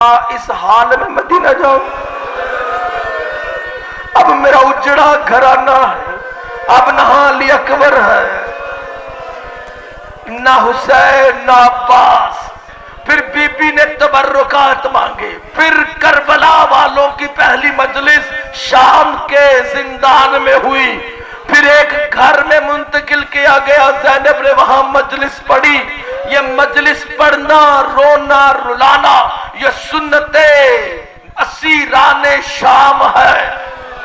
اس حال میں مدینہ جاؤں، اب میرا اجڑا گھرانہ ہے، اب نہ علی اکبر ہے، نہ حسین نہ عباس۔ پھر بی بی نے تبرکات مانگے، پھر کربلا والوں کی پہلی مجلس شام کے زندان میں ہوئی، پھر ایک گھر میں منتقل کیا گیا، زینب نے وہاں مجلس پڑھی۔ یہ مجلس پڑھنا، رونا، رلانا، یہ سنت اسیران شام ہے،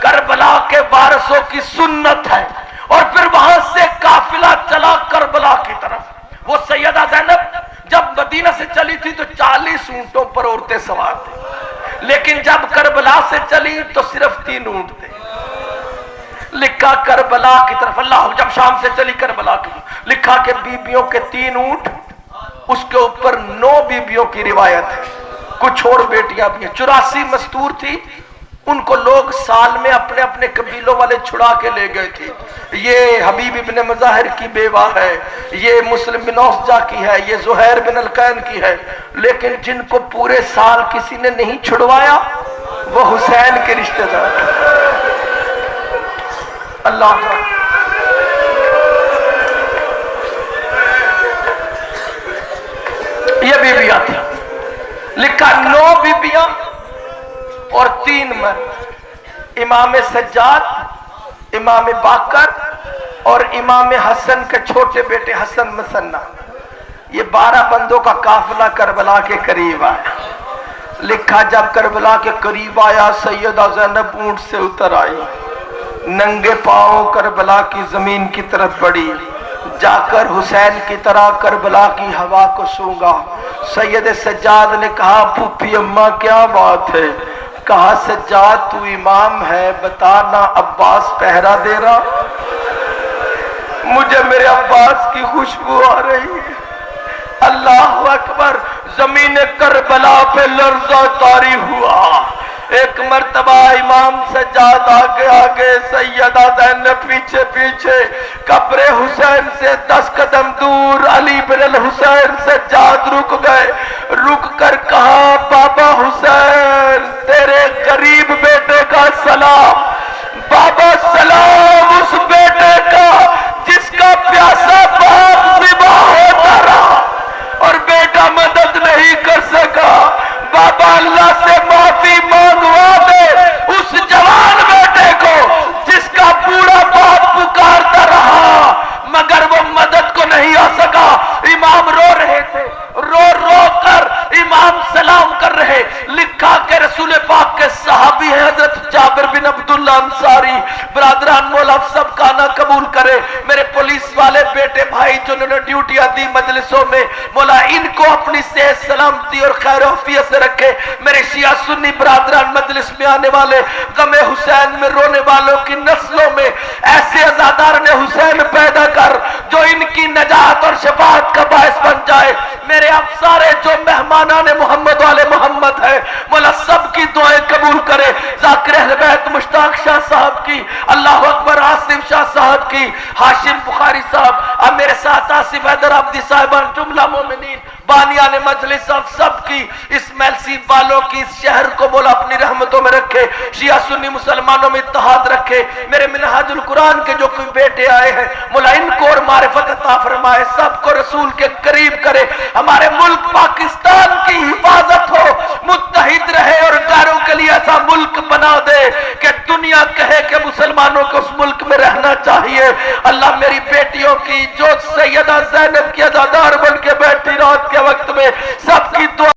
کربلا کے وارثوں کی سنت ہے۔ اور پھر وہاں سے قافلہ چلا کربلا کی طرف۔ وہ سیدہ زینب جب مدینہ سے چلی تھی تو 40 اونٹوں پر عورتیں سوار تھیں، لیکن جب کربلا سے چلی تو صرف 3 اونٹ تھے۔ لکھا کربلا کی طرف، اللہ جب شام سے چلی کربلا کی طرف، لکھا کہ بیبیوں کے 3 اونٹ، اس کے اوپر 9 بیبیوں کی روایت ہے، کچھ اور بیٹیاں بھی ہیں۔ 84 مستور تھی، ان کو لوگ سال میں اپنے اپنے قبیلوں والے چھڑا کے لے گئے تھے۔ یہ حبیب ابن مظاہر کی بیوہ ہے، یہ مسلم بن اوسجہ کی ہے، یہ زہیر بن القین کی ہے، لیکن جن کو پورے سال کسی نے نہیں چھڑوایا وہ حسین کے رشتہ دار۔ اللہ یہ بیبیاں تھیں، لکھا 9 بیبیاں اور 3 مرد، امام سجاد، امام باقر اور امام حسن کے چھوٹے بیٹے حسن مسنہ۔ یہ 12 بندوں کا قافلہ کربلا کے قریب آیا۔ لکھا جب کربلا کے قریب آیا، سیدہ زینب اونٹ سے اتر آئی، ننگے پاؤں کربلا کی زمین کی طرف بڑھی، جا کر حسین کی طرح کربلا کی ہوا کو سونگا۔ سید سجاد نے کہا پھوپھی اماں کیا بات ہے؟ کہا سجاد تو امام ہے، بتا نہ عباس پہرا دے رہا؟ مجھے میرے عباس کی خوشبو آ رہی ہے۔ اللہ اکبر، زمین کربلا پہ لرزہ طاری ہوا۔ ایک مرتبہ امام سجاد آگے آگے، سیدہ زینب پیچھے پیچھے، قبر حسین سے 10 قدم دور علی بن الحسین سجاد رک گئے، رک کر کہا بابا حسین تیرے غریب بیٹے کا سلام۔ بابا سلام اس بیٹے کا جس کا پیاسا باپ ذبح ہوتا رہا اور بیٹا مدد نہیں کر سکا۔ بابا اللہ سے معافی مانگوا دے اس جوان بیٹے کو جس کا بوڑھا باپ پکارتا رہا مگر وہ مدد کو نہیں آ سکا۔ امام رو رہے تھے، رو رو کر امام سلام کر رہے۔ لکھا کہ رسول پاک کے صحابی ہیں حضرت جابر بن عبداللہ انصاری، برادران مولا سب کا نہ قبول کرے، میرے پولیس والے بیٹے بھائی جنہوں نے ڈیوٹیاں دی مجلسوں میں، مولا ان کو اپنی صحت سلامتی اور خیر و عافیت سے رکھے۔ میرے شیعہ سنی برادران مجلس میں آنے والے، غم حسین میں رونے والوں کی نسلوں میں ایسے عزاداران حسین پیدا کر جو ان کی نجات اور شفاعت کا باعث بن جائے۔ میرے اب سارے جو مہمانان محمد والے محمد ہے، مولا سب کی دعائیں قبول کرے۔ ذاکر اہل بیت مشتاق شاہ صاحب کی، اللہ اکبر آصف شاہ صاحب کی، ہاشم بخاری صاحب، اب میرے ساتھ آصف حیدر عبدی صاحبان، جملہ مومنین، بانیان مجلس سب کی، اس میلسی والوں کی، اس شہر کو مولا اپنی رحمتوں میں رکھے، شیعہ سنی مسلمانوں میں اتحاد رکھے۔ میرے منہاج القرآن کے جو کوئی بیٹے آئے ہیں، مولا ان کو اور معرفت عطا فرمائے، سب کو رسول کے قریب کرے۔ ہمارے ملک پاکستان کی حفاظت ہو، متحد رہے اور غیروں کے لیے ایسا ملک بنا دے کہ دنیا کہے کہ مسلمانوں کو اس ملک میں رہنا چاہیے۔ اللہ میری بیٹیوں کی جو سیدہ زینب کی عزادار بن کے بیٹھی رات کے وقت میں، سب کی دعا